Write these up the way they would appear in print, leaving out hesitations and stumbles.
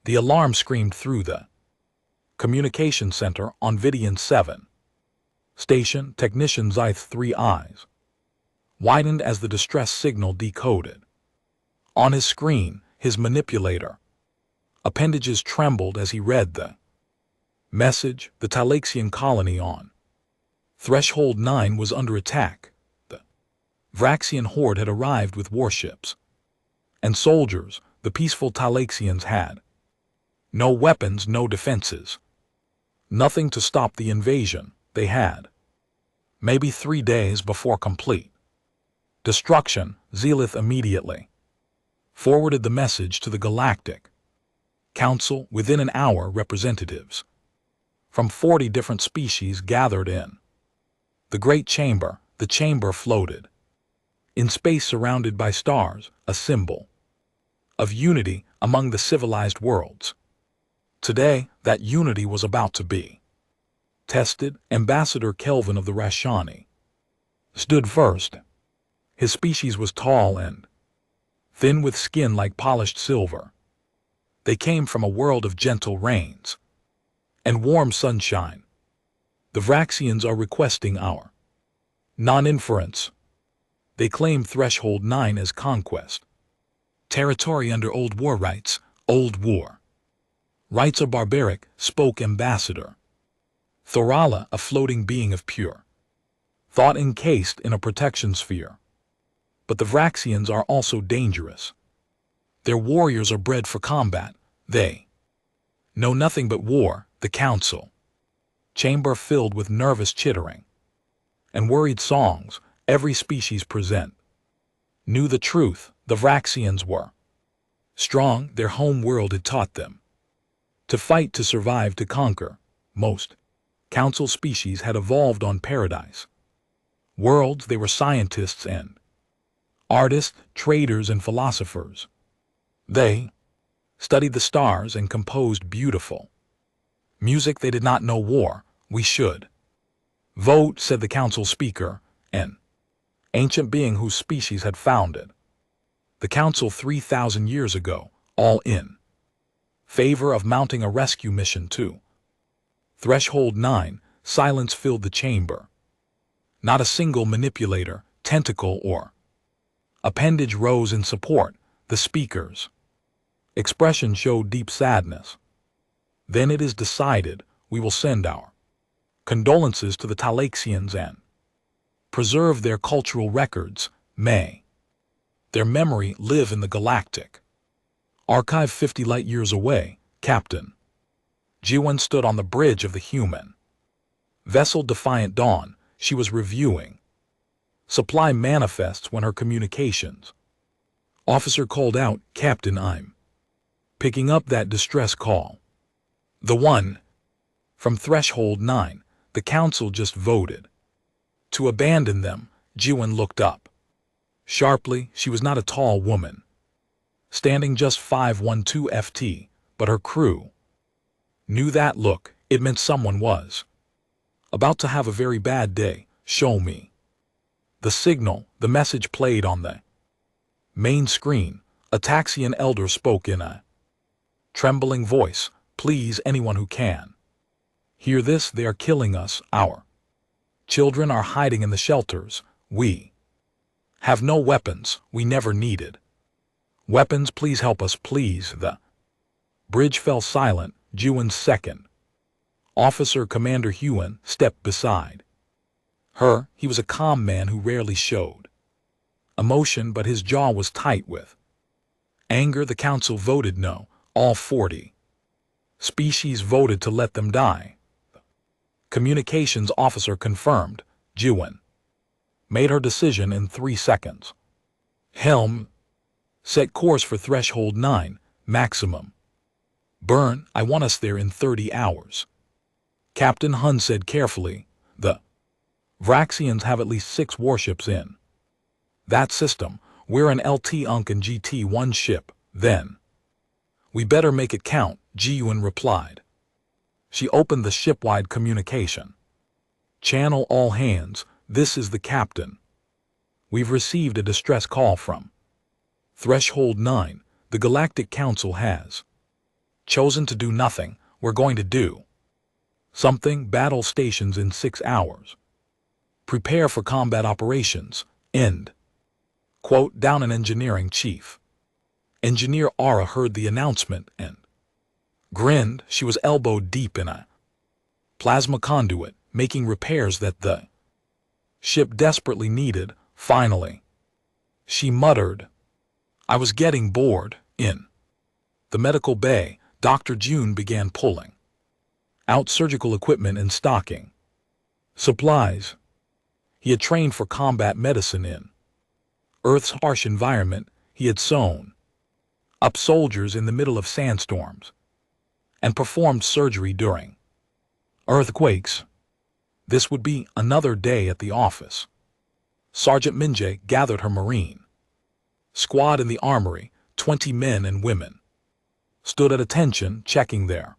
The alarm screamed through the communication center on Vidian 7. Station technician Zythe's 3 eyes widened as the distress signal decoded. On his screen, his manipulator appendages trembled as he read the message. The Talaxian colony on Threshold 9 was under attack. The Vraxian horde had arrived with warships and soldiers. The peaceful Talaxians had no weapons, no defenses, nothing to stop the invasion. They had maybe 3 days before complete destruction. Zealith immediately forwarded the message to the Galactic Council. Within an hour, representatives from 40 different species gathered in the Great Chamber. The chamber floated in space, surrounded by stars, a symbol of unity among the civilized worlds. Today, that unity was about to be tested. Ambassador Kelvin of the Rashani stood first. His species was tall and thin, with skin like polished silver. They came from a world of gentle rains and warm sunshine. The Vraxians are requesting our non-inference. They claim Threshold 9 as conquest territory under old war rights. Old war rights are barbaric, spoke Ambassador Thorala, a floating being of pure thought encased in a protection sphere. But the Vraxians are also dangerous. Their warriors are bred for combat. They know nothing but war. The council chamber filled with nervous chittering and worried songs. Every species present knew the truth. The Vraxians were strong. Their home world had taught them to fight, to survive, to conquer. Most council species had evolved on Paradise worlds. They were scientists and artists, traders and philosophers. They studied the stars and composed beautiful music. They did not know war. We should vote, said the council speaker, an ancient being whose species had founded the council 3,000 years ago, all in favor of mounting a rescue mission to Threshold 9. Silence filled the chamber. Not a single manipulator, tentacle or appendage rose in support. The speaker's expression showed deep sadness. Then it is decided. We will send our condolences to the Talaxians and preserve their cultural records. May their memory live in the galactic archive. 50 light-years away, Captain Jiwen stood on the bridge of the human vessel Defiant Dawn. She was reviewing supply manifests when her communications officer called out, "Captain, I'm picking up that distress call. The one from Threshold 9. The council just voted to abandon them." Jiwen looked up sharply. She was not a tall woman, standing just 5'12" ft, but her crew knew that look. It meant someone was about to have a very bad day. "Show me the signal." The message played on the main screen. A Taxian elder spoke in a trembling voice. "Please, anyone who can hear this. They are killing us. Our children are hiding in the shelters. We have no weapons. We never needed weapons. Please help us, please." The bridge fell silent. Jiwen's second officer, Commander Huan, stepped beside her. He was a calm man who rarely showed emotion, but his jaw was tight with anger. The council voted no. All 40 species voted to let them die. Communications officer confirmed. Jiwen made her decision in 3 seconds. "Helm, set course for Threshold 9, maximum burn. I want us there in 30 hours. Captain Hun said carefully. "The Vraxians have at least 6 warships in that system. We're an LT Unk and GT-1 ship. Then we better make it count," Jiwen replied. She opened the ship-wide communication channel. "All hands, this is the captain. We've received a distress call from Threshold 9. The Galactic Council has chosen to do nothing, we're going to do something. Battle stations in 6 hours. Prepare for combat operations. End. Quote, down an engineering chief. Engineer Aura heard the announcement and grinned. She was elbowed deep in a plasma conduit, making repairs that the ship desperately needed. Finally, she muttered, I was getting bored. In the medical bay, Dr. June began pulling out surgical equipment and stocking supplies. He had trained for combat medicine in Earth's harsh environment. He had sewn up soldiers in the middle of sandstorms and performed surgery during earthquakes. This would be another day at the office. Sergeant Minje gathered her Marine squad in the armory. 20 men and women stood at attention, checking their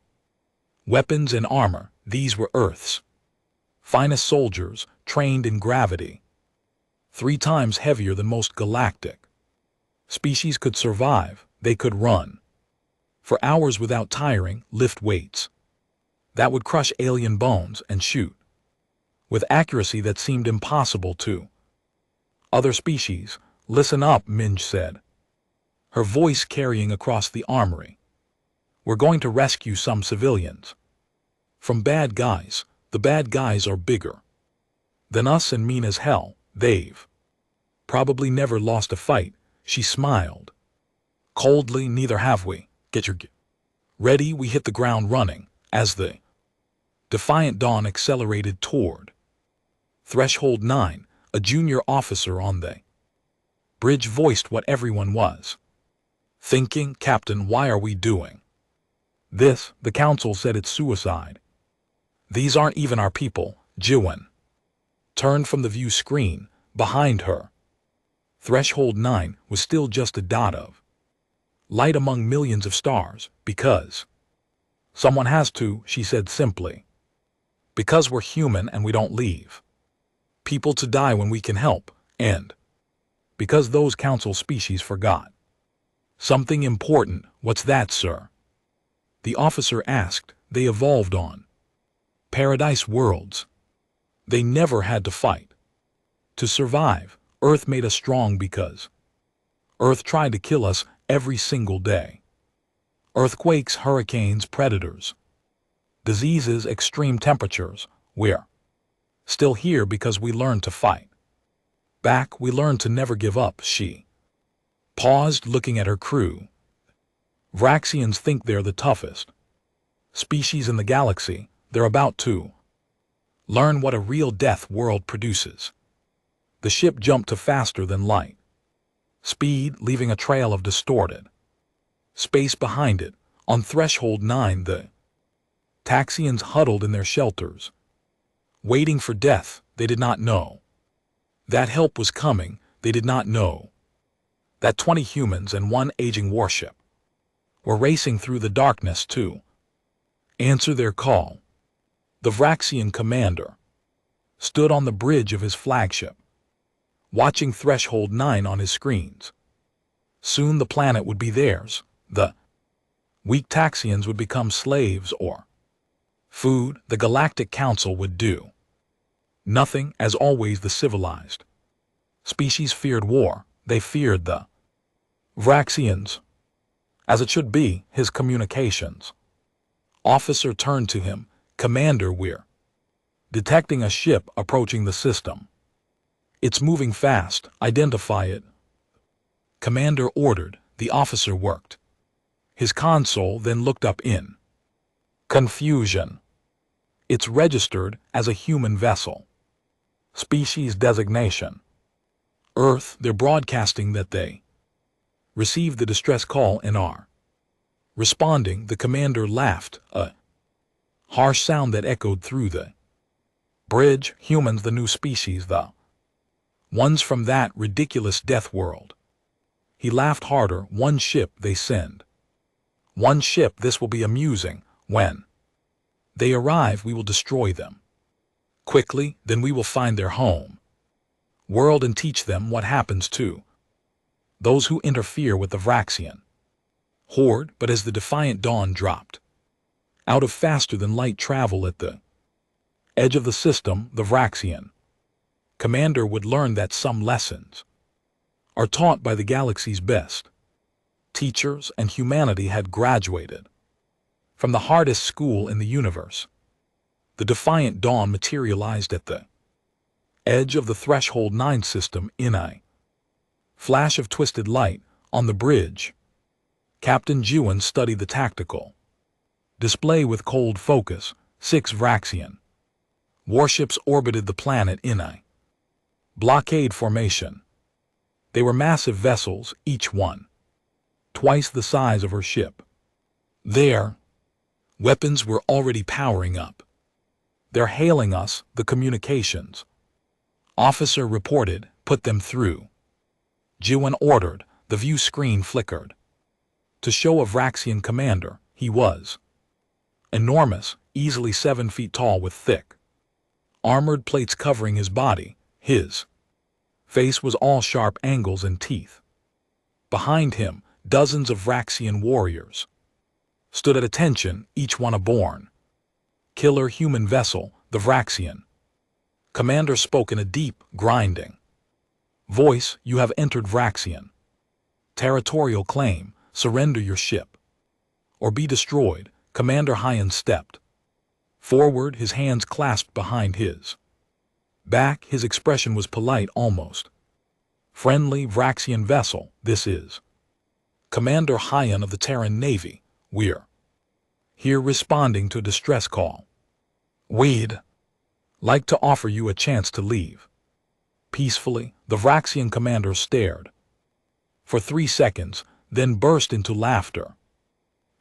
weapons and armor. These were Earth's finest soldiers, trained in gravity, 3 times heavier than most galactic species could survive. They could run for hours without tiring, lift weights that would crush alien bones, and shoot with accuracy that seemed impossible to other species. Listen up, Minj said, her voice carrying across the armory. We're going to rescue some civilians from bad guys. The bad guys are bigger than us and mean as hell. They've probably never lost a fight. She smiled coldly. Neither have we. Get your ready. We hit the ground running. As the defiant Dawn accelerated toward Threshold 9, a junior officer on the bridge voiced what everyone was thinking. Captain, why are we doing this? The council said it's suicide. These aren't even our people. Jiwen turned from the view screen behind her. Threshold 9 was still just a dot of light among millions of stars. Because someone has to, she said simply. Because we're human and we don't leave people to die when we can help, and because those council species forgot something important. What's that, sir? The officer asked. They evolved on Paradise Worlds. They never had to fight to survive. Earth made us strong because Earth tried to kill us every single day. Earthquakes, hurricanes, predators, diseases, extreme temperatures. We're still here because we learned to fight back. We learned to never give up. She paused, looking at her crew. Vraxians think they're the toughest species in the galaxy. They're about to learn what a real death world produces. The ship jumped to faster than light speed, leaving a trail of distorted space behind it. On Threshold 9, the Taxians huddled in their shelters, waiting for death. They did not know that help was coming. They did not know that 20 humans and 1 aging warship were racing through the darkness to answer their call. The Vraxian commander stood on the bridge of his flagship, watching Threshold 9 on his screens. Soon the planet would be theirs. The weak Taxians would become slaves or food. The Galactic Council would do nothing. As always, the civilized species feared war. They feared the Vraxians. As it should be. His communications officer turned to him. Commander, we're detecting a ship approaching the system. It's moving fast. Identify it. Commander ordered. The officer worked his console, then looked up in confusion. It's registered as a human vessel. Species designation Earth. They're broadcasting that they received the distress call and are responding. The commander laughed, a harsh sound that echoed through the bridge. Humans, the new species, the ones from that ridiculous death world. He laughed harder. 1 ship they send. 1 ship. This will be amusing. When they arrive, we will destroy them quickly. Then we will find their home world and teach them what happens to those who interfere with the Vraxian Horde, but as the defiant dawn dropped out of faster-than-light travel at the edge of the system, the Vraxian commander would learn that some lessons are taught by the galaxy's best teachers, and humanity had graduated from the hardest school in the universe. The defiant dawn materialized at the edge of the Threshold 9 system in a flash of twisted light. On the bridge, Captain Juan studied the tactical display with cold focus. 6 Vraxian warships orbited the planet in a blockade formation. They were massive vessels, each one twice the size of her ship. Their weapons were already powering up. "They're hailing us," the communications officer reported. "Put them through," Juan ordered. The view screen flickered to show a Vraxian commander. He was enormous, easily 7 feet tall, with thick armored plates covering his body. His face was all sharp angles and teeth. Behind him, dozens of Vraxian warriors stood at attention, each one a born killer human vessel. The Vraxian commander spoke in a deep, grinding voice. "You have entered Vraxian territorial claim. Surrender your ship or be destroyed." Commander Hyan stepped forward, his hands clasped behind his back. His expression was polite, almost friendly. "Vraxian vessel, this is Commander Hyan of the Terran Navy. We're here responding to a distress call. We'd like to offer you a chance to leave peacefully." The Vraxian commander stared for 3 seconds, then burst into laughter.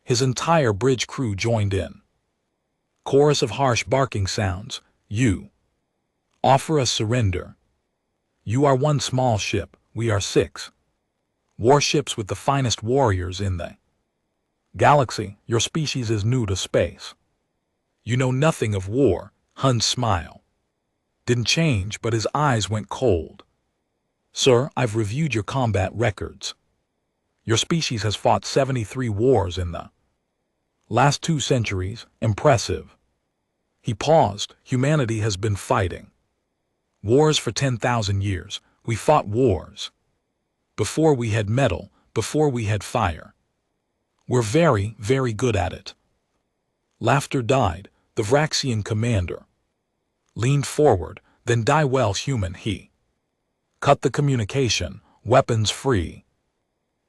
His entire bridge crew joined in. Chorus of harsh barking sounds. "You offer us surrender? You are one small ship, we are 6 warships with the finest warriors in the galaxy. Your species is new to space. You know nothing of war." Hun's smile didn't change, but his eyes went cold. "Sir, I've reviewed your combat records. Your species has fought 73 wars in the last 2 centuries. Impressive." He paused. "Humanity has been fighting wars for 10,000 years. We fought wars before we had metal, before we had fire. We're very, very good at it." Laughter died. The Vraxian commander leaned forward. "Then die well, human." He cut the communication. "Weapons free,"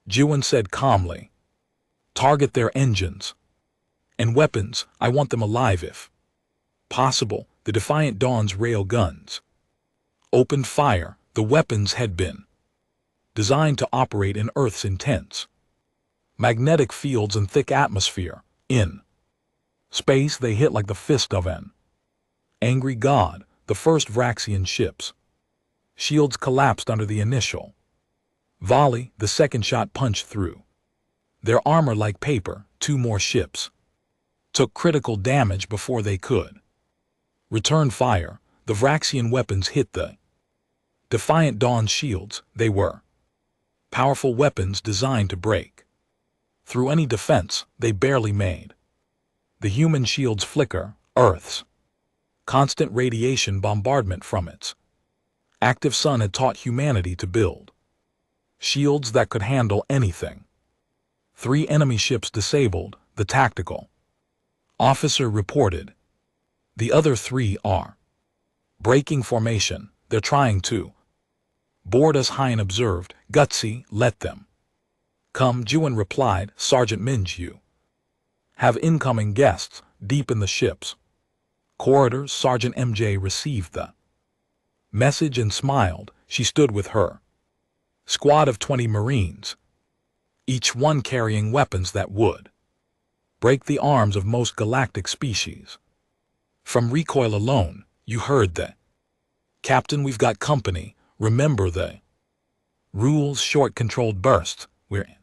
Juan said calmly. "Target their engines and weapons. I want them alive if possible." The Defiant Dawn's rail guns opened fire. The weapons had been designed to operate in Earth's intense magnetic fields and thick atmosphere. In space, they hit like the fist of an angry god. The first Vraxian ships' shields collapsed under the initial volley. The second shot punched through their armor like paper. 2 more ships took critical damage before they could return fire. The Vraxian weapons hit the Defiant Dawn's shields. They were powerful weapons designed to break through any defense. They barely made the human shields flicker. Earth's constant radiation bombardment from its active sun had taught humanity to build shields that could handle anything. 3 enemy ships disabled, the tactical officer reported. "The other 3 are breaking formation. They're trying to board us," Hyan observed. "Gutsy, let them come," Juan replied. "Sergeant Minj, you have incoming guests deep in the ship's corridors." Sergeant MJ received the message and smiled. She stood with her squad of 20 Marines, each one carrying weapons that would break the arms of most galactic species. From recoil alone, you heard the "Captain, we've got company. Remember the rules." Short controlled bursts. "We're in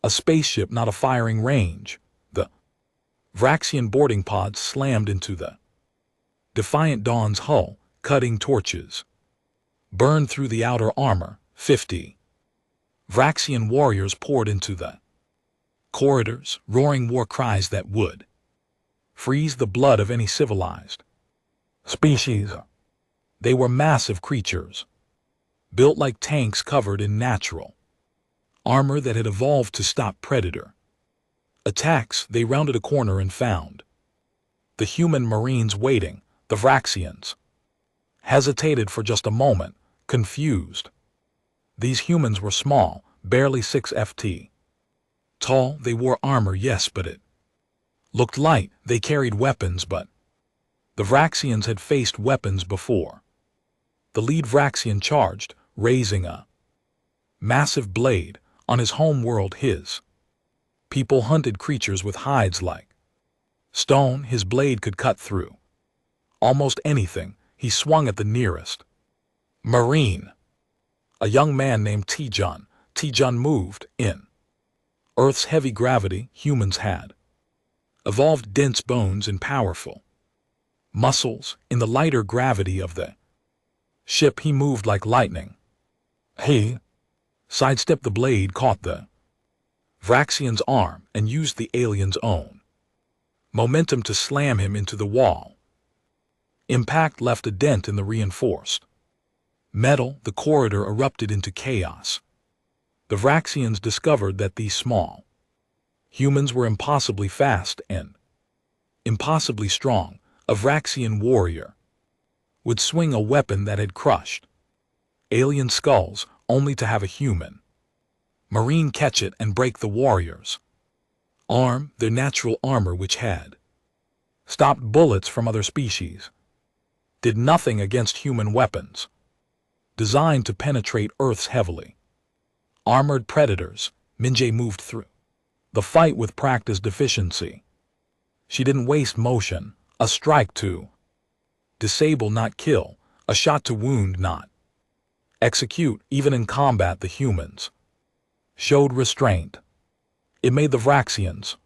a spaceship, not a firing range." The Vraxian boarding pods slammed into the Defiant Dawn's hull. Cutting torches burned through the outer armor. 50 Vraxian warriors poured into the Corridors, roaring war cries that would freeze the blood of any civilized species. They were massive creatures, built like tanks covered in natural armor that had evolved to stop predator attacks. They rounded a corner and found the human marines waiting. The Vraxians hesitated for just a moment, confused. These humans were small, barely 6 ft tall. They wore armor, yes, but it looked light. They carried weapons, but the Vraxians had faced weapons before. The lead Vraxian charged, raising a massive blade. On his home world, his people hunted creatures with hides like stone. His blade could cut through almost anything. He swung at the nearest marine, a young man named Tijan. Tijan moved in Earth's heavy gravity. Humans had evolved dense bones and powerful muscles. In the lighter gravity of the ship, he moved like lightning. He sidestepped the blade, caught the Vraxian's arm, and used the alien's own momentum to slam him into the wall. Impact left a dent in the reinforced metal. The corridor erupted into chaos. The Vraxians discovered that these small humans were impossibly fast and impossibly strong. A Vraxian warrior would swing a weapon that had crushed alien skulls, only to have a human marine catch it and break the warrior's arm. Their natural armor, which had stopped bullets from other species, did nothing against human weapons designed to penetrate Earth's heavily armored predators. Minjay moved through the fight with practiced efficiency. She didn't waste motion. A strike to disable, not kill. A shot to wound, not execute. Even in combat, the humans showed restraint. It made the Vraxians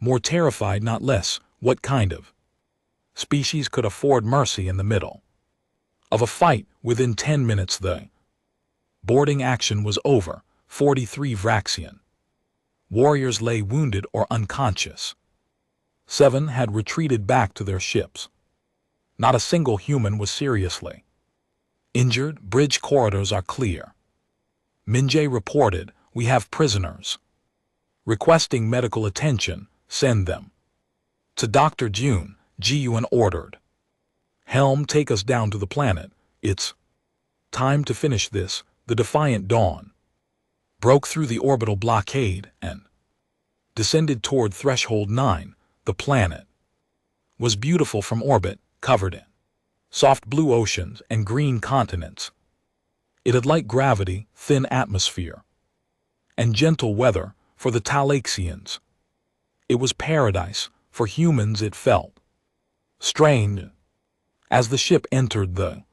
more terrified, not less. What kind of species could afford mercy in the middle of a fight? Within 10 minutes, the boarding action was over. 43 Vraxian warriors lay wounded or unconscious. 7 had retreated back to their ships. Not a single human was seriously injured. Bridge corridors are clear. Minjay reported, "We have prisoners requesting medical attention. Send them to Dr. June." Ji-Yuan ordered. "Helm, take us down to the planet. It's time to finish this." The Defiant Dawn broke through the orbital blockade and descended toward Threshold 9. The planet was beautiful from orbit, covered in soft blue oceans and green continents. It had light gravity, thin atmosphere, and gentle weather for the Talaxians. It was paradise. For humans, it felt strange. As the ship entered the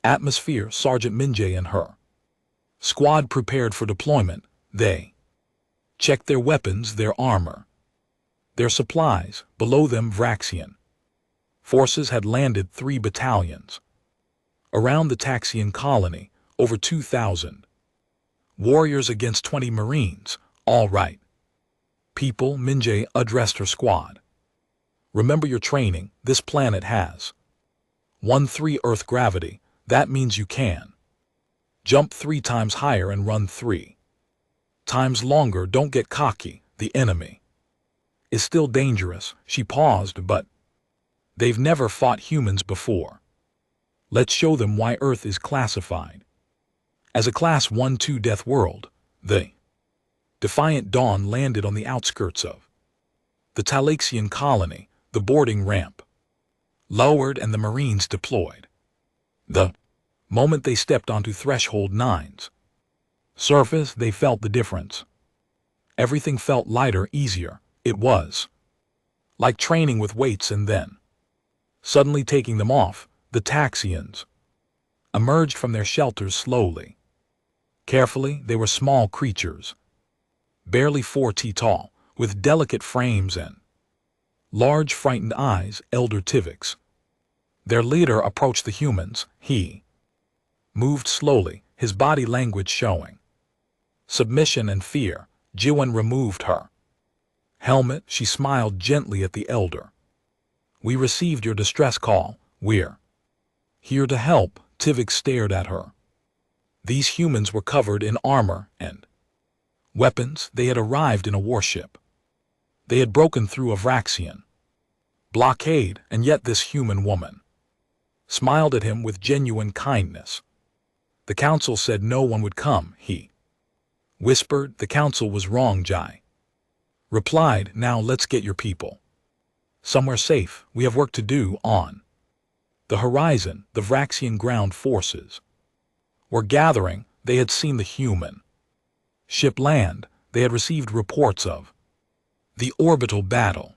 atmosphere, Sergeant Minjay and her squad prepared for deployment. They checked their weapons, their armor, their supplies. Below them, Vraxian forces had landed 3 battalions. Around the Taxian colony, over 2,000 warriors against 20 marines. "All right, people," Minjay addressed her squad. "Remember your training. This planet has 1/3 Earth gravity. That means you can jump 3 times higher and run 3 times longer. Don't get cocky. The enemy is still dangerous." She paused, "But they've never fought humans before. Let's show them why Earth is classified as a Class 1-2 death world." The Defiant Dawn landed on the outskirts of the Talaxian colony. The boarding ramp lowered and the Marines deployed. The moment they stepped onto Threshold 9's surface, they felt the difference. Everything felt lighter, easier. It was like training with weights and then suddenly taking them off. The Taxians emerged from their shelters slowly. Carefully, they were small creatures, barely 4 feet tall, with delicate frames and large frightened eyes. Elder Tivix, their leader, approached the humans. He moved slowly, his body language showing submission and fear. Jiwen removed her helmet. She smiled gently at the elder. We received your distress call. We're here to help. Tivik stared at her. These humans were covered in armor and weapons. They had arrived in a warship. They had broken through a Vraxian blockade, and yet this human woman smiled at him with genuine kindness. The council said no one would come, he whispered. The council was wrong, Jai replied. Now let's get your people somewhere safe. We have work to do. On the horizon, the Vraxian ground forces were gathering. They had seen the human ship land. They had received reports of the orbital battle.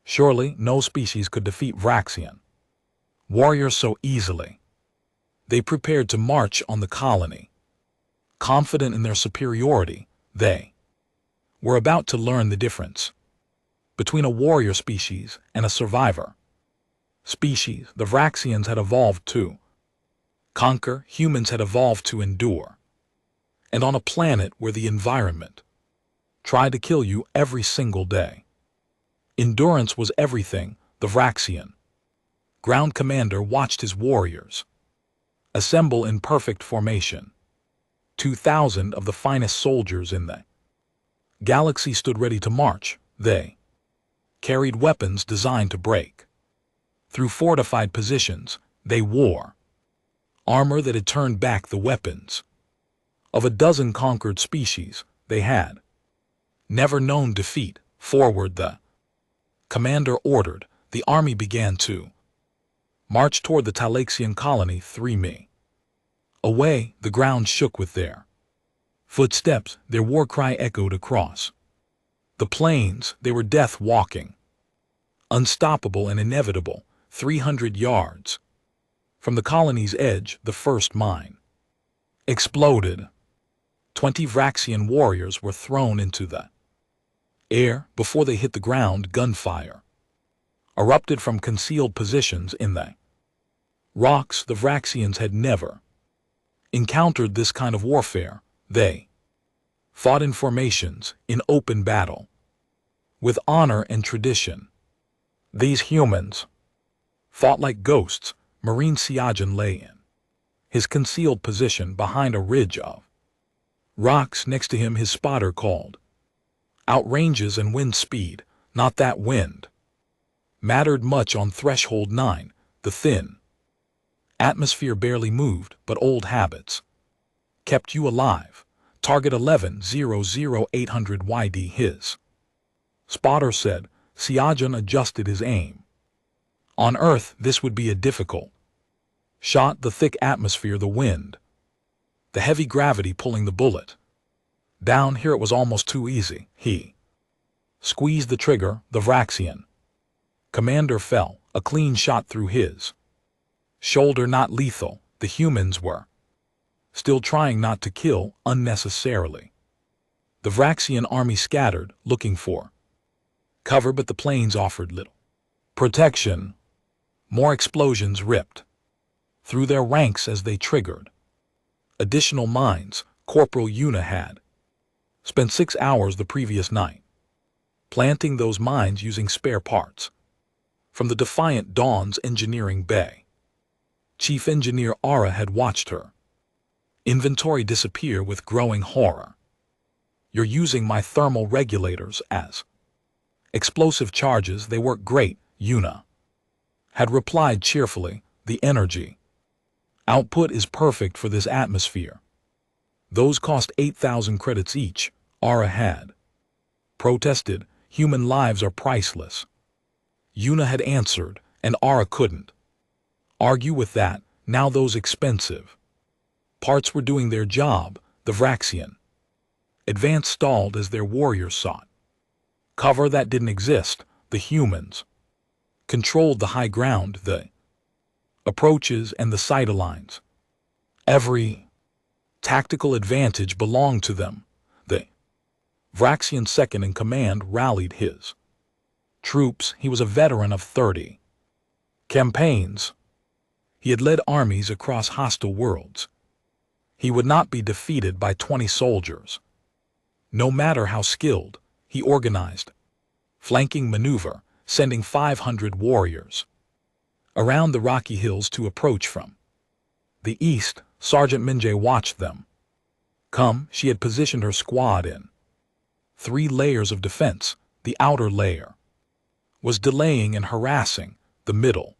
Surely no species could defeat Vraxian warriors so easily. They prepared to march on the colony. Confident in their superiority, they were about to learn the difference between a warrior species and a survivor species. The Vraxians had evolved to conquer, humans had evolved to endure. And on a planet where the environment tried to kill you every single day, endurance was everything. The Vraxian ground commander watched his warriors assemble in perfect formation. 2,000 of the finest soldiers in the galaxy stood ready to march. They carried weapons designed to break through fortified positions. They wore armor that had turned back the weapons of a dozen conquered species. They had never known defeat. Forward, the commander ordered. The army began to march toward the Talaxian colony. 3 mi away, the ground shook with their footsteps. Their war cry echoed across the plains. They were death walking, unstoppable and inevitable. 300 yards from the colony's edge, the first mine exploded. 20 Vraxian warriors were thrown into the air. Before they hit the ground, gunfire erupted from concealed positions in the rocks. The Vraxians had never encountered this kind of warfare. They fought in formations, in open battle, with honor and tradition. These humans fought like ghosts. Marine Siajan lay in his concealed position behind a ridge of rocks. Next to him, his spotter called out ranges and wind speed. Not that wind mattered much on Threshold 9. The thin atmosphere barely moved, but old habits kept you alive. Target 11-00800 YD, his spotter said. Siajan adjusted his aim. On Earth, this would be a difficult shot. The thick atmosphere, the wind, the heavy gravity pulling the bullet down. Here it was almost too easy. He squeezed the trigger. The Vraxian commander fell. A clean shot through his shoulder. Not lethal. The humans were still trying not to kill unnecessarily. The Vraxian army scattered, looking for cover, but the plains offered little protection. More explosions ripped through their ranks as they triggered additional mines. Corporal Yuna had spent 6 hours the previous night planting those mines using spare parts from the Defiant Dawn's engineering bay. Chief Engineer Ara had watched her inventory disappear with growing horror. You're using my thermal regulators as explosive charges. They work great, Yuna had replied cheerfully. The energy output is perfect for this atmosphere. Those cost 8,000 credits each, Ara had protested. Human lives are priceless, Yuna had answered, and Ara couldn't argue with that. Now those expensive parts were doing their job. The Vraxian advance stalled as their warriors sought cover that didn't exist. The humans controlled the high ground, the approaches, and the sightlines. Every tactical advantage belonged to them. The Vraxian second in command rallied his troops. He was a veteran of 30 campaigns. He had led armies across hostile worlds. He would not be defeated by 20 soldiers. No matter how skilled, he organized flanking maneuver, sending 500 warriors around the rocky hills to approach from the east. Sergeant Minjay watched them come. She had positioned her squad in 3 layers of defense. The outer layer was delaying and harassing. The middle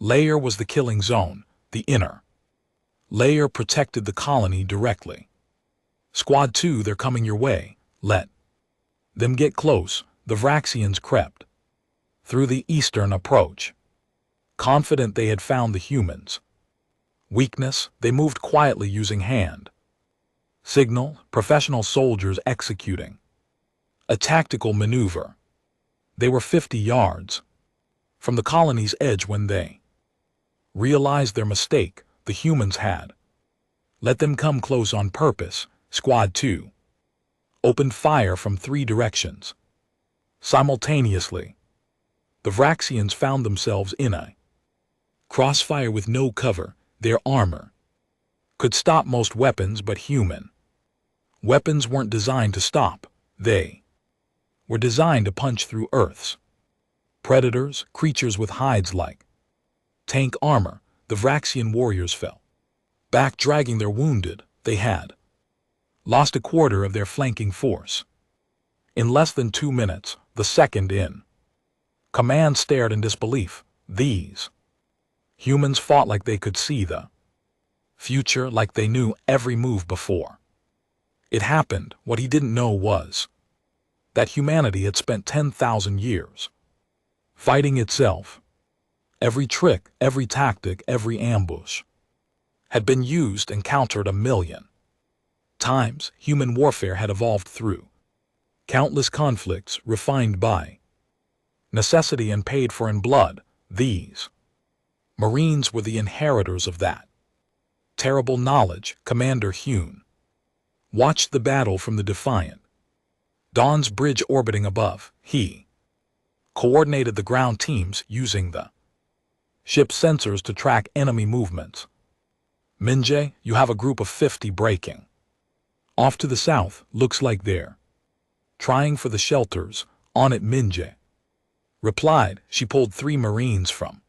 layer was the killing zone. The inner layer protected the colony directly. Squad 2, they're coming your way. Let them get close. The Vraxians crept through the eastern approach. Confident they had found the humans' weakness, they moved quietly using hand signal, professional soldiers executing a tactical maneuver. They were 50 yards from the colony's edge when they realized their mistake. The humans had let them come close on purpose. Squad 2 opened fire from 3 directions simultaneously. The Vraxians found themselves in a crossfire with no cover. Their armor could stop most weapons, but human weapons weren't designed to stop. They were designed to punch through Earth's predators, creatures with hides like tank armor. The Vraxian warriors fell back, dragging their wounded. They had lost a quarter of their flanking force. In less than 2 minutes, the second in command stared in disbelief. These humans fought like they could see the future, like they knew every move before it happened. What he didn't know was that humanity had spent 10,000 years fighting itself. Every trick, every tactic, every ambush had been used and countered 1,000,000 times. Human warfare had evolved through countless conflicts, refined by necessity and paid for in blood. These Marines were the inheritors of that terrible knowledge. Commander Hune watched the battle from the Defiant Dawn's bridge orbiting above. He coordinated the ground teams using the ship's sensors to track enemy movements. Minjay, you have a group of 50 breaking off to the south. Looks like they're trying for the shelters. On it, Minjay replied. She pulled 3 Marines from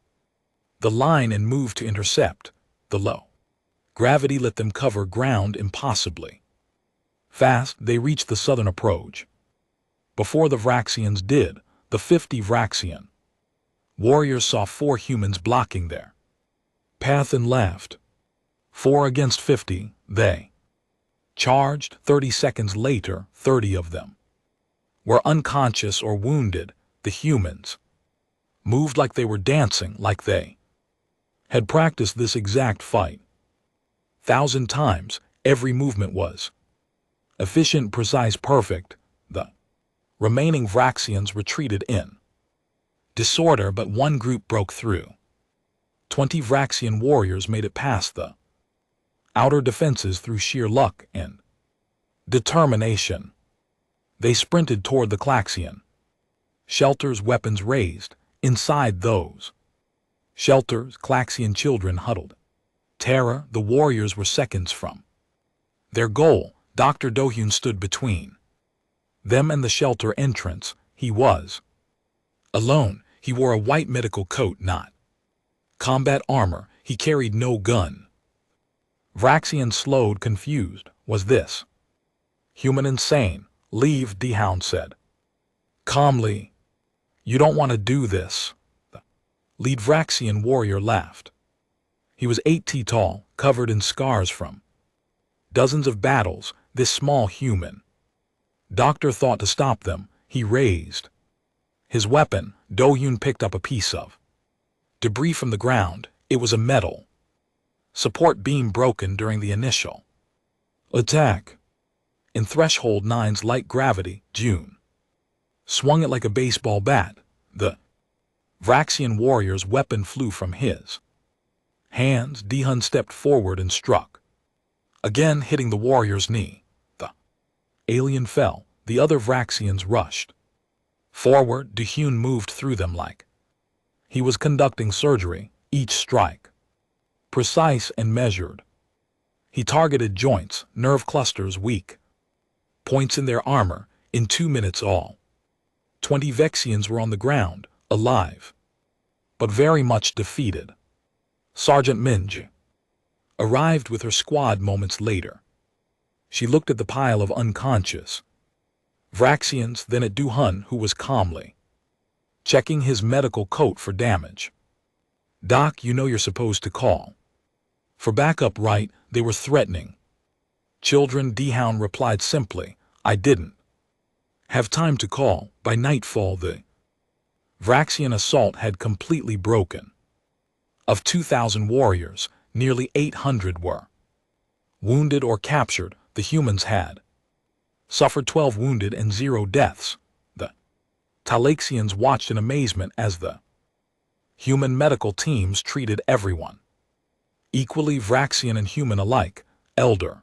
the line and moved to intercept. The low gravity let them cover ground impossibly fast. They reached the southern approach before the Vraxians did. The 50 Vraxian warriors saw 4 humans blocking their path and laughed. 4 against 50, they charged. 30 seconds later, 30 of them were unconscious or wounded. The humans moved like they were dancing, like they had practiced this exact fight 1,000 times. Every movement was efficient, precise, perfect. The remaining Vraxians retreated in disorder, but one group broke through. 20 Vraxian warriors made it past the outer defenses through sheer luck and determination. They sprinted toward the Klaxian shelters, weapons raised. Inside those shelters, Klaxian children huddled. Terror, the warriors were seconds from their goal. Dr. Dohyun stood between them and the shelter entrance. He was alone. He wore a white medical coat, not combat armor. He carried no gun. Vraxian slowed, confused. Was this human insane? Leave, Dehound said calmly. You don't want to do this. The lead Vraxian warrior laughed. He was 8 feet tall, covered in scars from dozens of battles. This small human doctor thought to stop them. He raised his weapon. Dohyun picked up a piece of debris from the ground. It was a metal support beam broken during the initial attack. In Threshold 9's light gravity, June swung it like a baseball bat. The Vraxian warrior's weapon flew from his hands. Dehun stepped forward and struck again, hitting the warrior's knee. The alien fell. The other Vraxians rushed forward. Dehun moved through them like he was conducting surgery. Each strike precise and measured. He targeted joints, nerve clusters weak Points in their armor, in 2 minutes all. 20 Vexians were on the ground, alive, but very much defeated. Sergeant Minj arrived with her squad moments later. She looked at the pile of unconscious Vraxians, then at Du-hun, who was calmly checking his medical coat for damage. "Doc, you know you're supposed to call for backup, right?" They were threatening. "Children," D-Hound replied simply, "I didn't have time to call." By nightfall, the Vraxian assault had completely broken. Of 2,000 warriors, nearly 800 were wounded or captured. The humans had suffered 12 wounded and 0 deaths. The Talaxians watched in amazement as the human medical teams treated everyone equally, Vraxian and human alike. Elder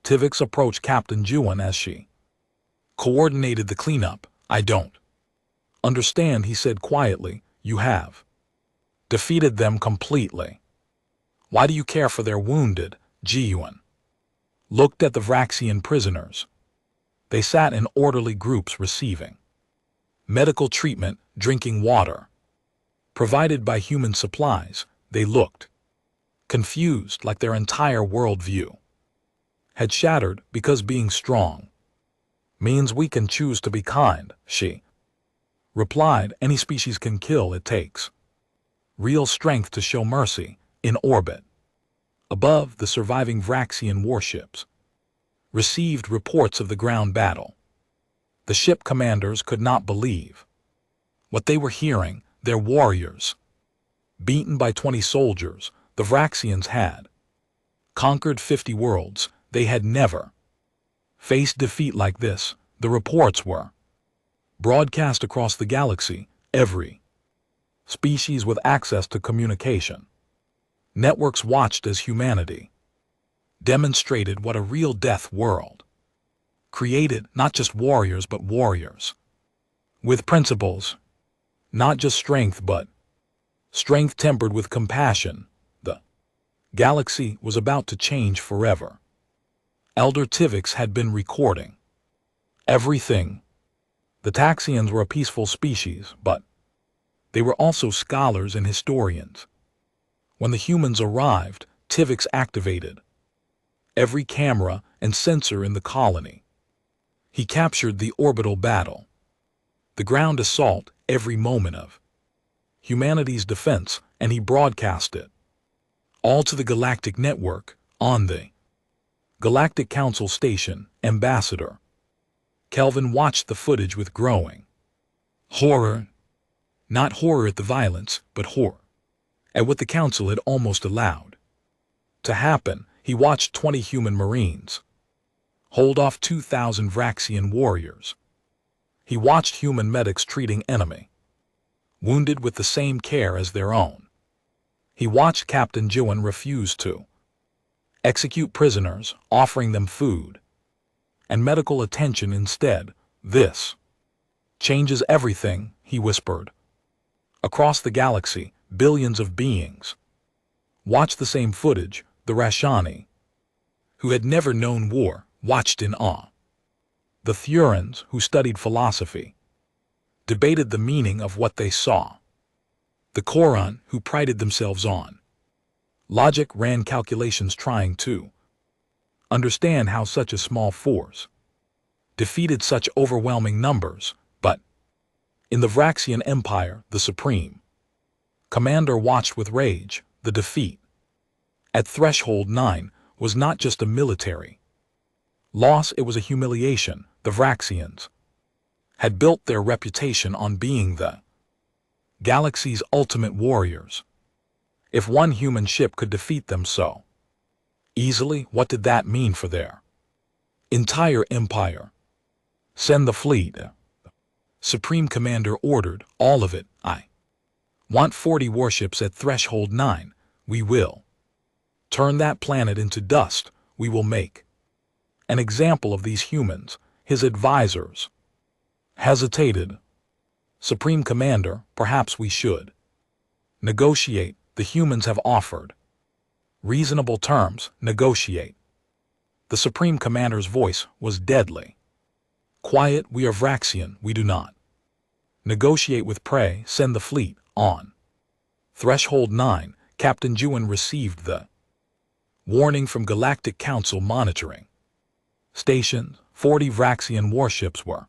Tivix approached Captain Juan as she coordinated the cleanup. "I don't understand," he said quietly. "You have defeated them completely. Why do you care for their wounded?" Jiuan looked at the Vraxian prisoners. They sat in orderly groups receiving medical treatment, drinking water provided by human supplies. They looked confused, like their entire worldview had shattered, because being strong means we can choose to be kind, she replied. "Any species can kill. It takes real strength to show mercy." In orbit above, the surviving Vraxian warships received reports of the ground battle. The ship commanders could not believe what they were hearing. Their warriors beaten by 20 soldiers. The Vraxians had conquered 50 worlds. They had never faced defeat like this. The reports were broadcast across the galaxy. Every species with access to communication networks watched as humanity demonstrated what a real death world created. Not just warriors, but warriors with principles. Not just strength, but strength tempered with compassion. The galaxy was about to change forever. Elder Tivix had been recording everything. The Taxians were a peaceful species, but they were also scholars and historians. When the humans arrived, Tivix activated every camera and sensor in the colony. He captured the orbital battle, the ground assault, every moment of humanity's defense, and he broadcast it all to the galactic network. On the Galactic Council station, Ambassador Kelvin watched the footage with growing horror. Not horror at the violence, but horror at what the Council had almost allowed to happen. He watched 20 human Marines hold off 2,000 Vraxian warriors. He watched human medics treating enemy wounded with the same care as their own. He watched Captain Juan refuse to execute prisoners, offering them food and medical attention instead. "This changes everything," he whispered. Across the galaxy, billions of beings watched the same footage. The Rashani, who had never known war, watched in awe. The Thurans, who studied philosophy, debated the meaning of what they saw. The Koran, who prided themselves on logic, ran calculations trying to understand how such a small force defeated such overwhelming numbers. But in the Vraxian Empire, the Supreme Commander watched with rage. The defeat at Threshold 9 was not just a military loss, it was a humiliation. The Vraxians had built their reputation on being the galaxy's ultimate warriors. If one human ship could defeat them so easily, what did that mean for their entire empire? "Send the fleet," Supreme Commander ordered. "All of it. I want 40 warships at Threshold 9. We will turn that planet into dust. We will make an example of these humans." His advisors hesitated. "Supreme Commander, perhaps we should negotiate. The humans have offered reasonable terms." "Negotiate?" The Supreme Commander's voice was deadly. Quiet, we are Vraxian, we do not negotiate with prey, send the fleet on. Threshold 9, Captain Juin received the warning from Galactic Council monitoring. Stations, 40 Vraxian warships were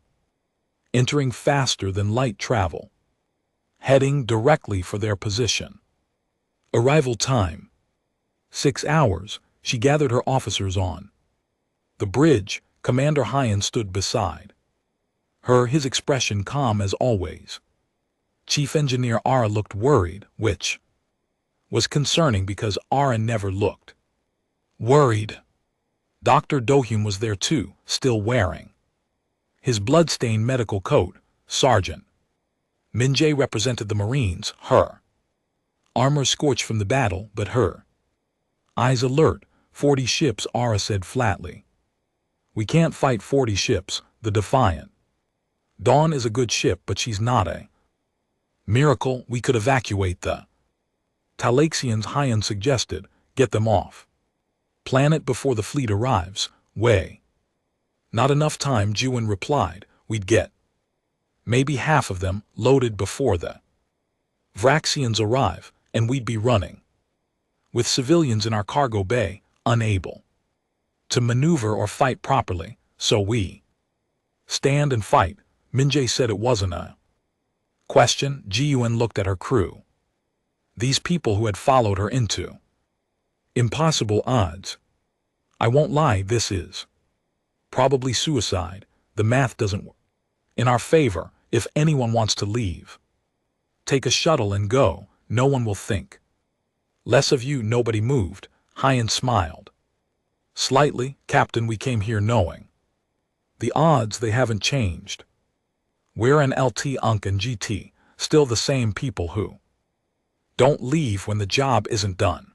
entering faster than light travel, heading directly for their position. Arrival time, 6 hours. She gathered her officers on the bridge. Commander Hyan stood beside her, his expression calm as always. Chief Engineer Ara looked worried, which was concerning because Ara never looked worried. Dr. Dohyun was there too, still wearing his blood-stained medical coat. Sergeant Min-jae represented the Marines, her armor scorched from the battle, but her eyes alert. 40 ships, Ara said flatly. We can't fight 40 ships, the Defiant. Dawn is a good ship, but she's not a miracle. We could evacuate the Talaxians, Hyan suggested. Get them off planet before the fleet arrives. Way. Not enough time, Juin replied. We'd get maybe half of them loaded before the Vraxians arrive, and we'd be running with civilians in our cargo bay, unable to maneuver or fight properly, so we stand and fight. Min-jae said it wasn't a question. Ji-Yuan looked at her crew. These people who had followed her into impossible odds. I won't lie, this is probably suicide. The math doesn't work in our favor. If anyone wants to leave, take a shuttle and go. No one will think less of you. Nobody moved. Hyan smiled slightly. Captain, we came here knowing the odds. They haven't changed. We're an LT, Unk and GT, still the same people who don't leave when the job isn't done.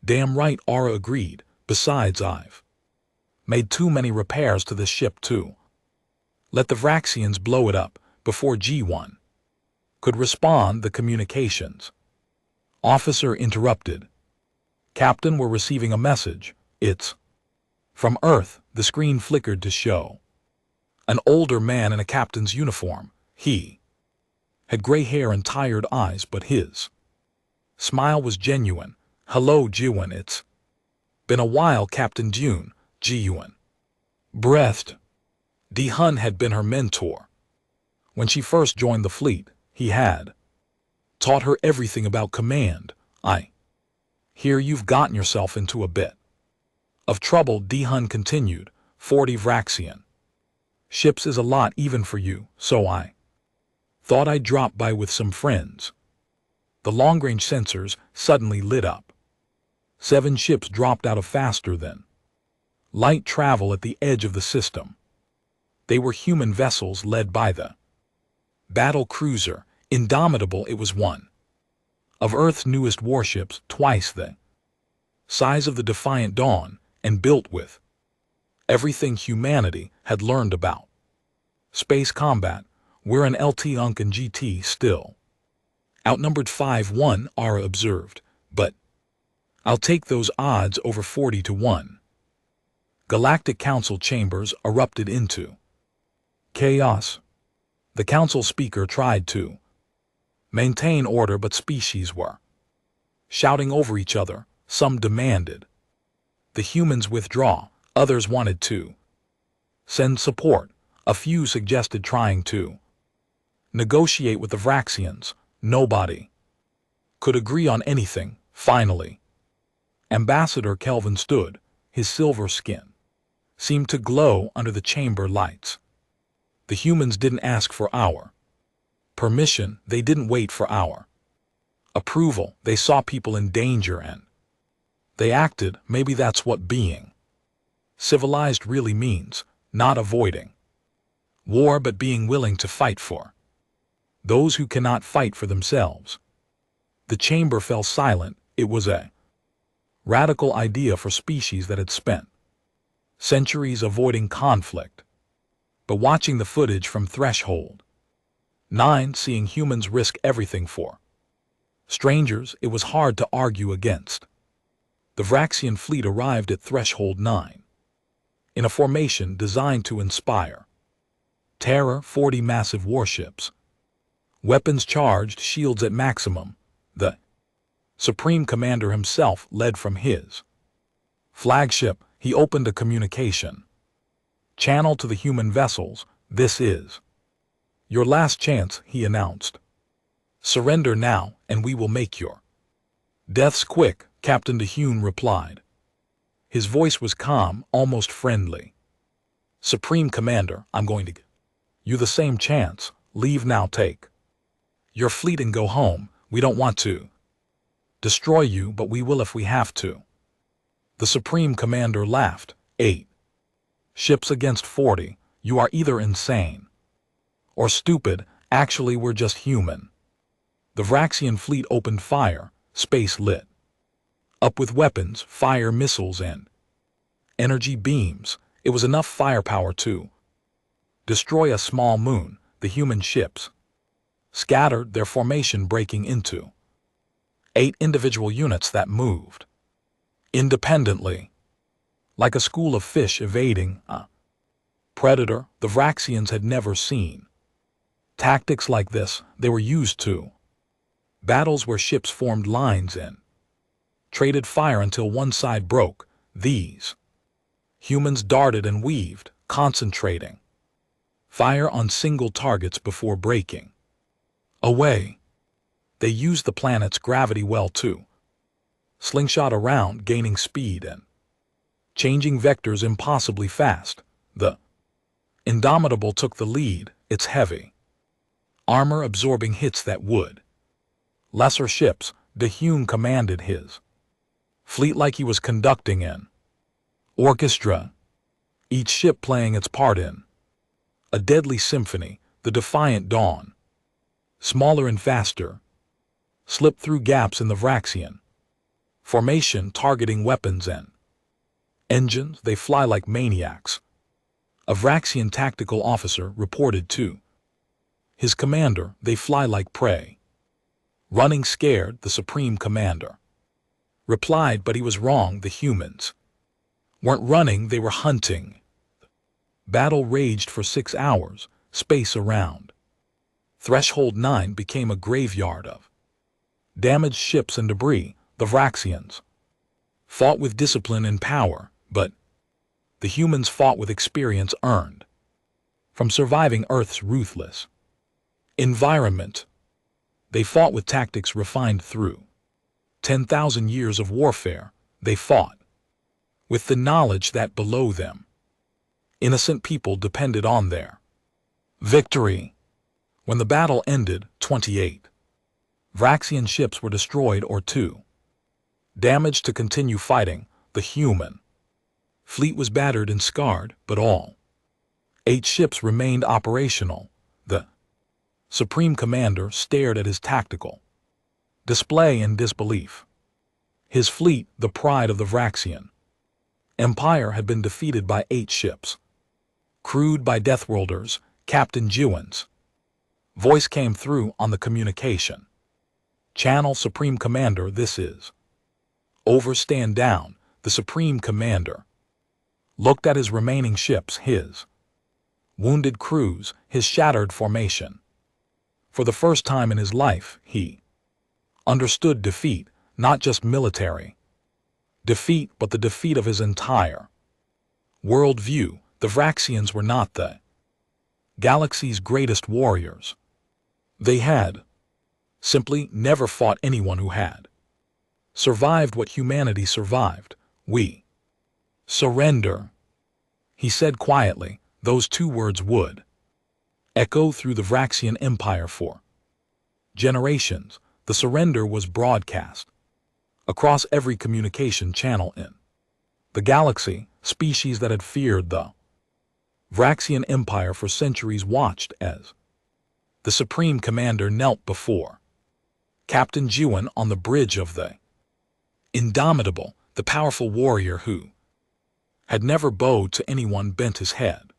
Damn right, Ara agreed. Besides, I've made too many repairs to this ship too. Let the Vraxians blow it up before G1 could respond. The communications officer interrupted. Captain, we're receiving a message. It's from Earth. The screen flickered to show an older man in a captain's uniform. He had gray hair and tired eyes, but his smile was genuine. Hello, Ji-Yuan. It's been a while, Captain June. Ji-Yuan breathed. D-Hun had been her mentor. When she first joined the fleet, he had taught her everything about command. I hear you've gotten yourself into a bit of trouble, D-Hun continued. 40 Vraxian ships is a lot even for you, so I thought I'd drop by with some friends. The long-range sensors suddenly lit up. 7 ships dropped out of faster than light travel at the edge of the system. They were human vessels led by the battle cruiser Indomitable. It was one of Earth's newest warships, twice the size of the Defiant Dawn, and built with everything humanity had learned about space combat. We're an LT, Unk and GT still outnumbered 5-1, Ara observed, but I'll take those odds over 40-1. Galactic Council chambers erupted into chaos. The council speaker tried to maintain order, but species were shouting over each other. Some demanded the humans withdraw, others wanted to send support. A few suggested trying to negotiate with the Vraxians. Nobody could agree on anything. Finally, Ambassador Kelvin stood. His silver skin seemed to glow under the chamber lights. The humans didn't ask for our permission. They didn't wait for our approval. They saw people in danger and they acted. Maybe that's what being civilized really means. Not avoiding war, but being willing to fight for those who cannot fight for themselves. The chamber fell silent. It was a radical idea for species that had spent centuries avoiding conflict. But watching the footage from Threshold 9, seeing humans risk everything for strangers, it was hard to argue against. The Vraxian fleet arrived at Threshold 9. in a formation designed to inspire terror. 40 massive warships, weapons charged, shields at maximum. The Supreme Commander himself led from his flagship. He opened a communication channel to the human vessels. "This is your last chance," he announced. "Surrender now, and we will make your deaths quick," Captain DeHune replied. His voice was calm, almost friendly. "Supreme Commander, I'm going to give you the same chance. Leave now, take your fleet and go home. We don't want to destroy you, but we will if we have to." The Supreme Commander laughed. 8 ships against 40. You are either insane or stupid. Actually, we're just human. The Vraxian fleet opened fire. Space lit up with weapons, fire, missiles, and energy beams. It was enough firepower to destroy a small moon. The human ships scattered, their formation breaking into 8 individual units that moved independently, like a school of fish evading a predator. The Vraxians had never seen tactics like this. They were used to battles where ships formed lines and traded fire until one side broke. These humans darted and weaved, concentrating fire on single targets before breaking away. They used the planet's gravity well too. Slingshot around, gaining speed and changing vectors impossibly fast. The Indomitable took the lead, its heavy armor absorbing hits that would lesser ships. DeHune commanded his fleet like he was conducting an orchestra, each ship playing its part in a deadly symphony. The Defiant Dawn, smaller and faster, slipped through gaps in the Vraxian formation, targeting weapons and engines. They fly like maniacs. A Vraxian tactical officer reported to his commander. They fly like prey. Running scared, the Supreme Commander replied, but he was wrong. The humans weren't running, they were hunting. Battle raged for 6 hours. Space around Threshold 9 became a graveyard of damaged ships and debris. The Vraxians fought with discipline and power, but the humans fought with experience earned from surviving Earth's ruthless environment. They fought with tactics refined through 10,000 years of warfare. They fought with the knowledge that below them innocent people depended on their victory. When the battle ended, 28 Vraxian ships were destroyed or 2 damaged to continue fighting. The human fleet was battered and scarred, but all 8 ships remained operational. The Supreme Commander stared at his tactical display in disbelief. His fleet, the pride of the Vraxian Empire, had been defeated by 8 ships, crewed by Deathworlders. Captain Jiwan's voice came through on the communication channel. "Supreme Commander, this is over. Stand down." The Supreme Commander looked at his remaining ships, his wounded crews, his shattered formation. For the first time in his life, he understood defeat, not just military defeat, but the defeat of his entire world view. The Vraxians were not the galaxy's greatest warriors. They had simply never fought anyone who had survived what humanity survived. "We surrender," he said quietly. Those 2 words would echo through the Vraxian Empire for generations. The surrender was broadcast across every communication channel in the galaxy. Species that had feared the Vraxian Empire for centuries watched as the Supreme Commander knelt before Captain Jiwan on the bridge of the Indomitable. The powerful warrior who had never bowed to anyone bent his head.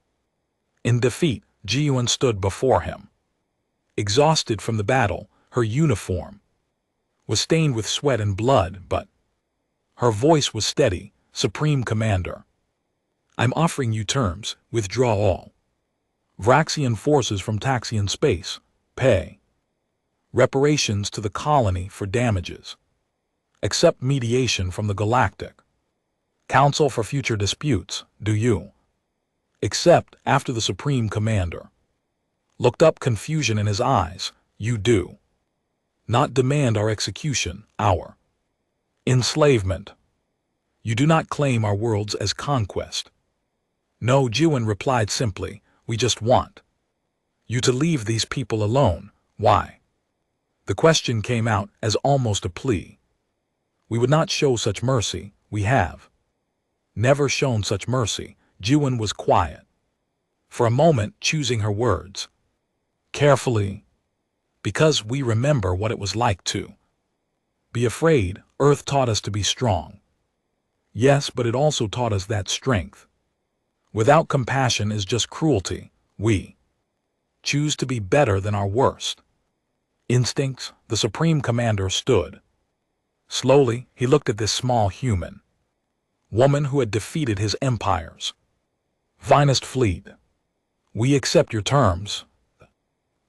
In defeat, Jiwan stood before him, exhausted from the battle. Her uniform was stained with sweat and blood, but her voice was steady. "Supreme Commander, I'm offering you terms. Withdraw all Vraxian forces from Taxian space. Pay reparations to the colony for damages. Accept mediation from the Galactic Council for future disputes. Do you accept? After the Supreme Commander looked up, confusion in his eyes. You do not demand our execution, our enslavement. You do not claim our worlds as conquest. No, Jiwen replied simply, we just want you to leave these people alone. Why? The question came out as almost a plea. We would not show such mercy. We have never shown such mercy. Jiwen was quiet for a moment, choosing her words carefully, because we remember what it was like to be afraid. Earth taught us to be strong. Yes, but it also taught us that strength without compassion is just cruelty. We choose to be better than our worst instincts. The Supreme Commander stood. Slowly, he looked at this small human woman who had defeated his empire's finest fleet. We accept your terms. The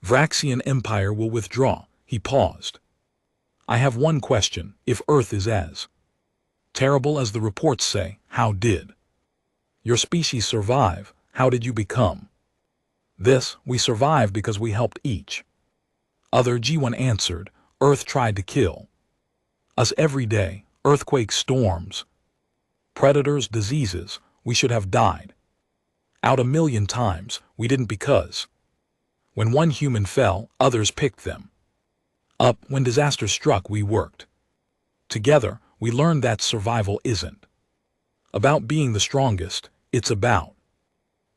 Vraxian Empire will withdraw. He paused. I have one question. If Earth is as terrible as the reports say, how did your species survive? How did you become this? We survived because we helped each other. G1 answered. Earth tried to kill us every day. Earthquakes, storms, predators, diseases. We should have died out 1,000,000 times. We didn't, because when one human fell, others picked them up. When disaster struck, we worked together. We learned that survival isn't about being the strongest. It's about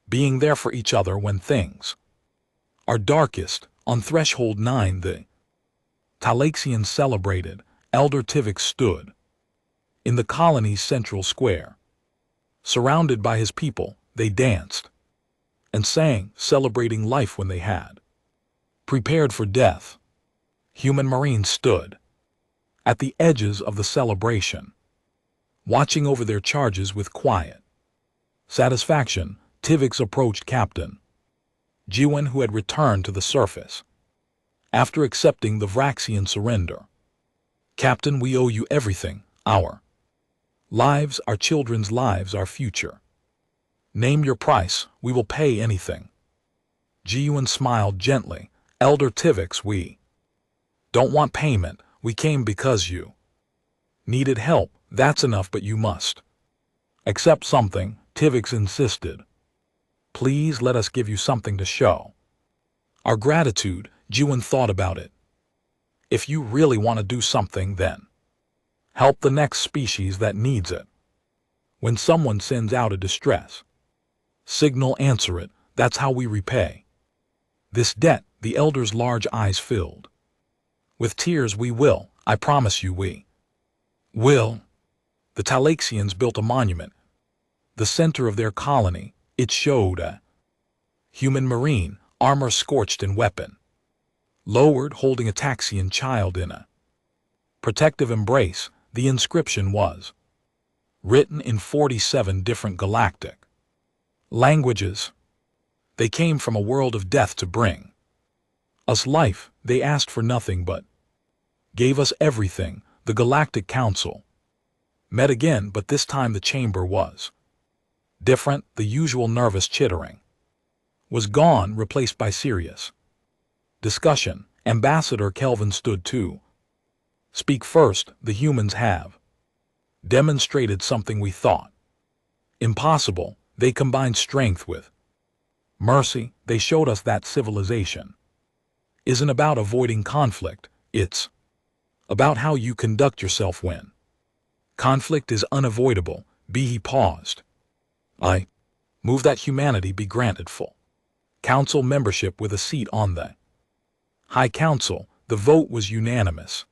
being there for each other when things are darkest. On Threshold 9, the Talaxians celebrated. Elder Tivix stood in the colony's central square. Surrounded by his people, they danced and sang, celebrating life when they had prepared for death. Human Marines stood at the edges of the celebration, watching over their charges with quiet satisfaction. Tivix approached Captain Jiwen, who had returned to the surface after accepting the Vraxian surrender. Captain, we owe you everything. Our lives, our children's lives, our future. Name your price. We will pay anything. Jiwen smiled gently. Elder Tivix, we don't want payment. We came because you needed help. That's enough, but you must accept something. Tivix insisted. Please let us give you something to show our gratitude. Jiwen thought about it. If you really want to do something, then help the next species that needs it. When someone sends out a distress signal, answer it. That's how we repay this debt. The elder's large eyes filled with tears. We will. I promise you we will. The Talaxians built a monument, the center of their colony. It showed a human marine, armor scorched and weapon lowered, holding a Taxian child in a protective embrace. The inscription was written in 47 different galactic languages. They came from a world of death to bring us life. They asked for nothing but gave us everything. The Galactic Council met again, but this time the chamber was different. The usual nervous chittering was gone, replaced by serious discussion. Ambassador Kelvin stood to speak first. The humans have demonstrated something we thought impossible. They combined strength with mercy. They showed us that civilization isn't about avoiding conflict. It's about how you conduct yourself when conflict is unavoidable. He paused. I move that humanity be granted full council membership with a seat on the High Council. The vote was unanimous.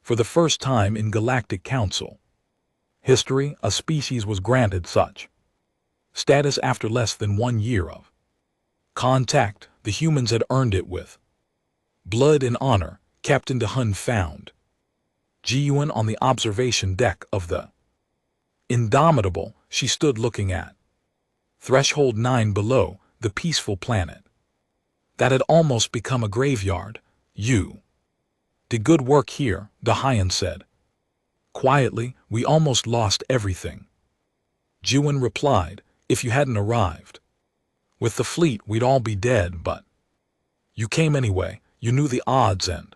For the first time in Galactic Council history, a species was granted such status after less than 1 year of contact. The humans had earned it with blood and honor. Captain DeHun found Jiwen on the observation deck of the Indomitable. She stood looking at Threshold 9 below, the peaceful planet. That had almost become a graveyard. You did good work here, Dahayan said. Quietly, we almost lost everything. Juan replied, if you hadn't arrived. With the fleet, we'd all be dead, but you came anyway. You knew the odds and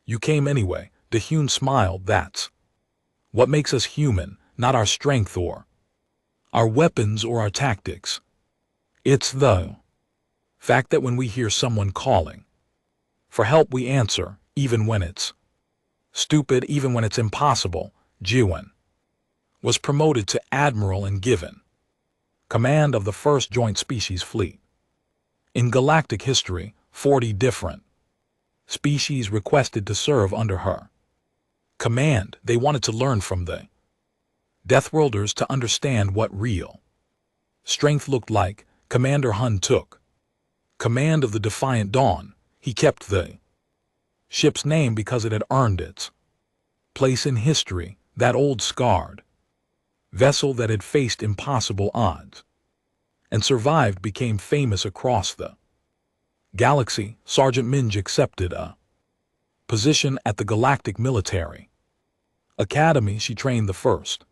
you came anyway. Dahun smiled. That's what makes us human, not our strength or our weapons or our tactics. It's the fact that when we hear someone calling for help, we answer, even when it's stupid, even when it's impossible. Juan was promoted to admiral and given command of the 1st Joint Species Fleet. In galactic history, 40 different species requested to serve under her command. They wanted to learn from the Deathworlders to understand what real strength looked like. Commander Hun took command of the Defiant Dawn. He kept the ship's name because it had earned its place in history, that old scarred vessel that had faced impossible odds and survived became famous across the galaxy. Sergeant Minj accepted a position at the Galactic Military Academy. She trained the first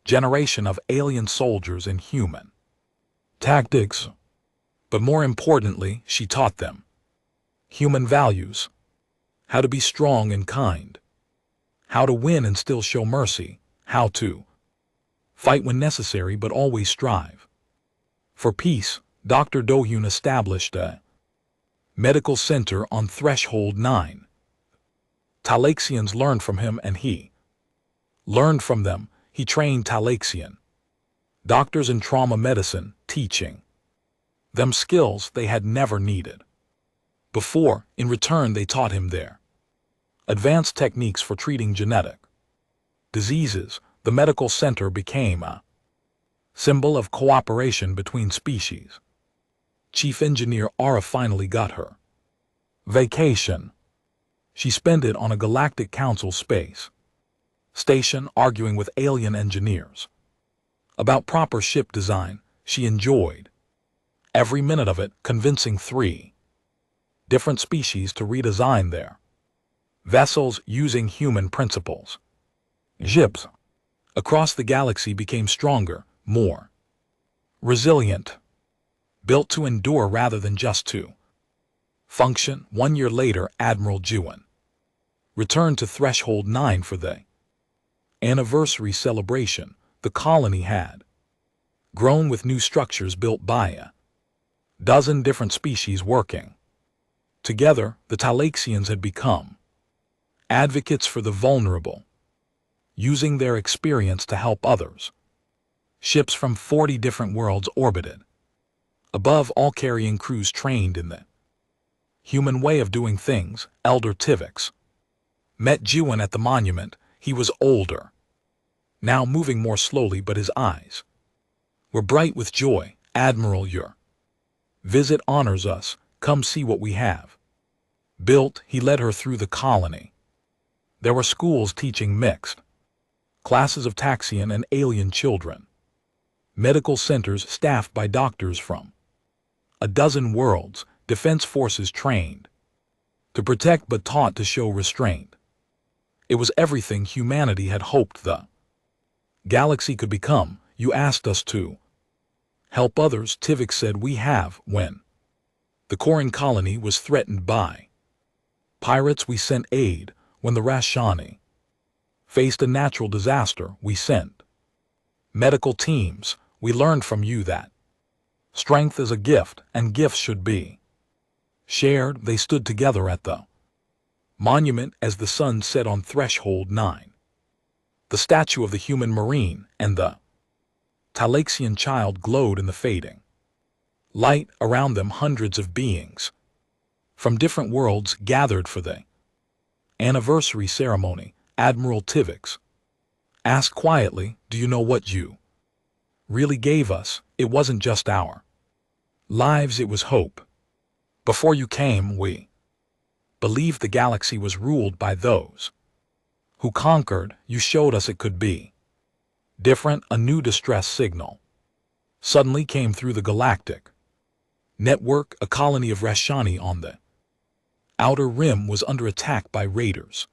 generation of alien soldiers in human tactics, but more importantly, she taught them human values, how to be strong and kind, how to win and still show mercy, how to fight when necessary but always strive for peace. Dr. Dohyun established a medical center on Threshold 9. Talaxians learned from him and he learned from them. He trained Talaxian doctors in trauma medicine, teaching them skills they had never needed before. In return, they taught him their advanced techniques for treating genetic diseases. The medical center became a symbol of cooperation between species. Chief Engineer Ara finally got her vacation. She spent it on a Galactic Council space station arguing with alien engineers about proper ship design. She enjoyed every minute of it, convincing 3 different species to redesign their vessels using human principles. Ships across the galaxy became stronger, more resilient, built to endure rather than just to function. 1 year later, Admiral Juan returned to Threshold 9 for the anniversary celebration. The colony had grown with new structures built by a dozen different species working together. The Talaxians had become advocates for the vulnerable, using their experience to help others. Ships from 40 different worlds orbited above, all carrying crews trained in the human way of doing things. Elder Tivix met Juan at the monument. He was older, now moving more slowly, but his eyes were bright with joy. Admiral, your visit honors us. Come see what we have built. He led her through the colony. There were schools teaching mixed classes of Taxian and alien children, medical centers staffed by doctors from a dozen worlds, defense forces trained to protect but taught to show restraint. It was everything humanity had hoped the galaxy could become. You asked us to help others, Tivix said. We have. When the Koran colony was threatened by pirates, we sent aid. When the Rashani faced a natural disaster, we sent medical teams. We learned from you that strength is a gift, and gifts should be shared. They stood together at the monument as the sun set on Threshold 9. The statue of the human marine and the Talaxian child glowed in the fading light. Around them, hundreds of beings from different worlds gathered for the anniversary ceremony. Admiral Tivix asked quietly, do you know what you really gave us? It wasn't just our lives, it was hope. Before you came, we believed the galaxy was ruled by those who conquered. You showed us it could be different, a new distress signal suddenly came through the galactic network. A colony of Rashani on the outer rim was under attack by raiders.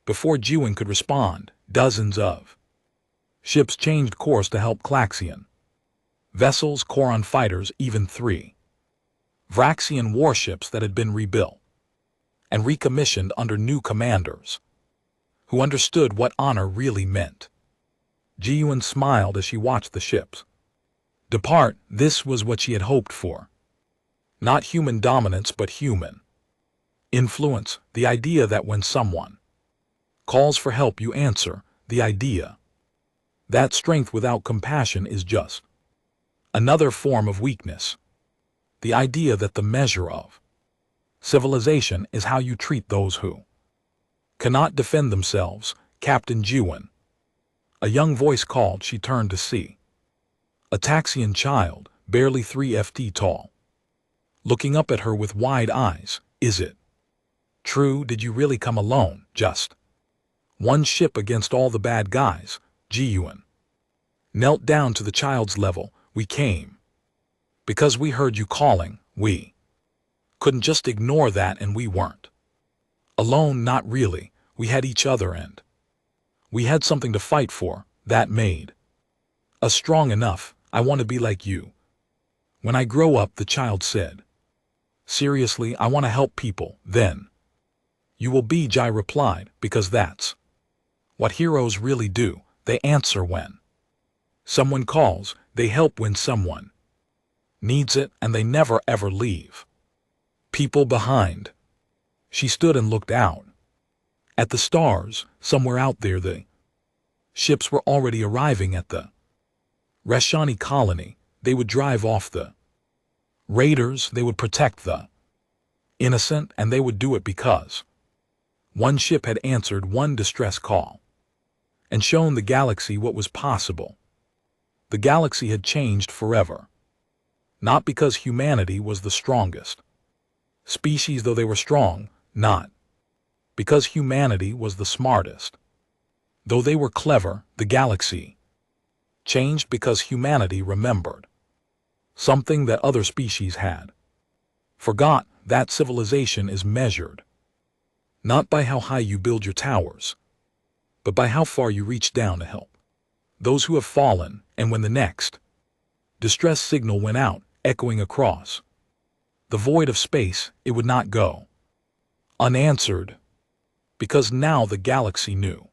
Before Jiwon could respond, dozens of ships changed course to help Klaxion. Vessels, Choron fighters, even 3 Vraxian warships that had been rebuilt and recommissioned under new commanders who understood what honor really meant. Jiwon smiled as she watched the ships depart. This was what she had hoped for. Not human dominance, but human influence. The idea that when someone calls for help, you answer. The idea that strength without compassion is just another form of weakness. The idea that the measure of civilization is how you treat those who cannot defend themselves. Captain Jiwon. A young voice called. She turned to see a Taxian child, barely 3 feet tall, looking up at her with wide eyes. Is it true? Did you really come alone? Just one ship against all the bad guys? Jiwon knelt down to the child's level. We came because we heard you calling. We couldn't just ignore that, and we weren't alone. Not really. We had each other, and we had something to fight for that made us strong enough. I want to be like you when I grow up, the child said. Seriously, I want to help people. Then you will be, Jai replied, because that's what heroes really do. They answer when someone calls, they help when someone needs it, and they never ever leave people behind. She stood and looked out at the stars. Somewhere out there, the ships were already arriving at the Rashani colony. They would drive off the raiders, they would protect the innocent, and they would do it because one ship had answered one distress call and shown the galaxy what was possible. The galaxy had changed forever. Not because humanity was the strongest species, though they were strong, not because humanity was the smartest, though they were clever. The galaxy changed because humanity remembered something that other species had forgot. That civilization is measured not by how high you build your towers, but by how far you reach down to help those who have fallen. And when the next distress signal went out, echoing across the void of space, it would not go unanswered, because now the galaxy knew